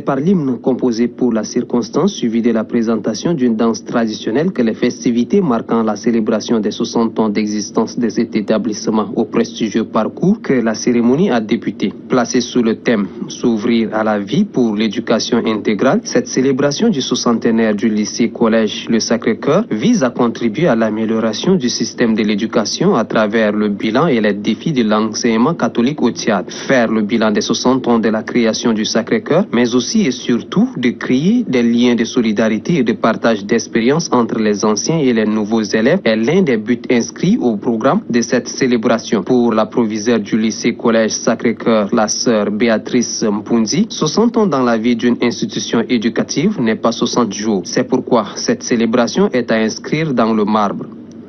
par l'hymne composé pour la circonstance, suivi de la présentation d'une danse traditionnelle, que les festivités marquant la célébration des 60 ans d'existence de cet établissement au prestigieux parcours que la cérémonie a débuté. Placée sous le thème « S'ouvrir à la vie pour l'éducation intégrale », cette célébration du 60aire du lycée-collège Le Sacré-Cœur vise à contribuer à l'amélioration du système de l'éducation à travers le bilan et les défis de l'enseignement catholique au Tchad. Faire le bilan des 60 ans de la création du Sacré-Cœur, mais aussi et surtout de créer des liens de solidarité et de partage d'expériences entre les anciens et les nouveaux élèves est l'un des buts inscrits au programme de cette célébration. Pour la proviseure du lycée-collège Sacré-Cœur, la sœur Béatrice Mpunzi, 60 ans dans la vie d'une institution éducative n'est pas 60 jours. C'est pourquoi cette célébration est à inscrire dans le marbre.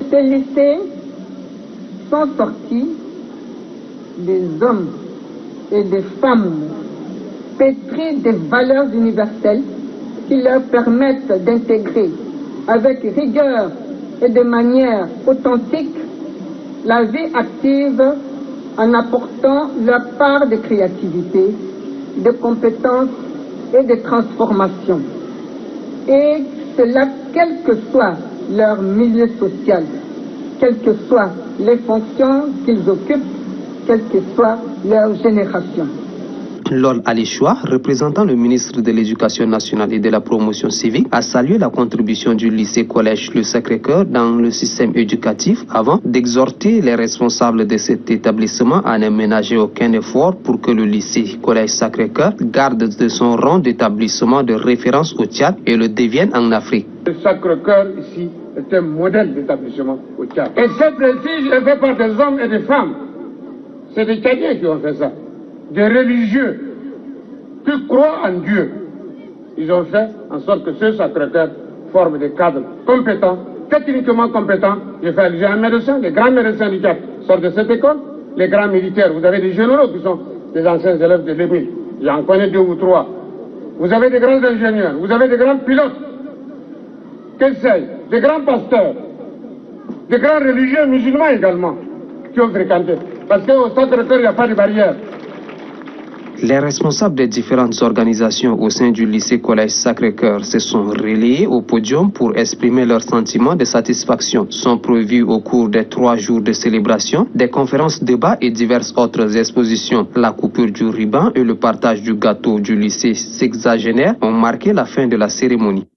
Ces lycées sont sortis des hommes et des femmes pétris des valeurs universelles qui leur permettent d'intégrer avec rigueur et de manière authentique la vie active en apportant leur part de créativité, de compétences et de transformation. Et cela, quel que soit leur milieu social, quelles que soient les fonctions qu'ils occupent, quelle que soit leur génération. Lol Alichoua, représentant le ministre de l'Éducation nationale et de la promotion civique, a salué la contribution du lycée-collège Le Sacré-Cœur dans le système éducatif avant d'exhorter les responsables de cet établissement à ne ménager aucun effort pour que le lycée-collège Sacré-Cœur garde de son rang d'établissement de référence au Tchad et le devienne en Afrique. Le Sacré-Cœur ici est un modèle d'établissement au Tchad. Et ce prestige est fait par des hommes et des femmes. C'est des Tchadiens qui ont fait ça. Des religieux qui croient en Dieu. Ils ont fait en sorte que ce Sacré-Cœur forme des cadres compétents, techniquement compétents. J'ai fait allusion à un médecin, les grands médecins du Tchad sortent de cette école, les grands militaires. Vous avez des généraux qui sont des anciens élèves de l'Émile. J'en connais 2 ou 3. Vous avez des grands ingénieurs, vous avez des grands pilotes, des grands pasteurs, des grands religieux musulmans également qui ont fréquenté. Parce qu'au Sacré-Cœur, il n'y a pas de barrière. Les responsables des différentes organisations au sein du lycée-collège Sacré-Cœur se sont relayés au podium pour exprimer leurs sentiments de satisfaction. Sont prévus au cours des 3 jours de célébration des conférences, débats et diverses autres expositions. La coupure du ruban et le partage du gâteau du lycée sexagénaire ont marqué la fin de la cérémonie.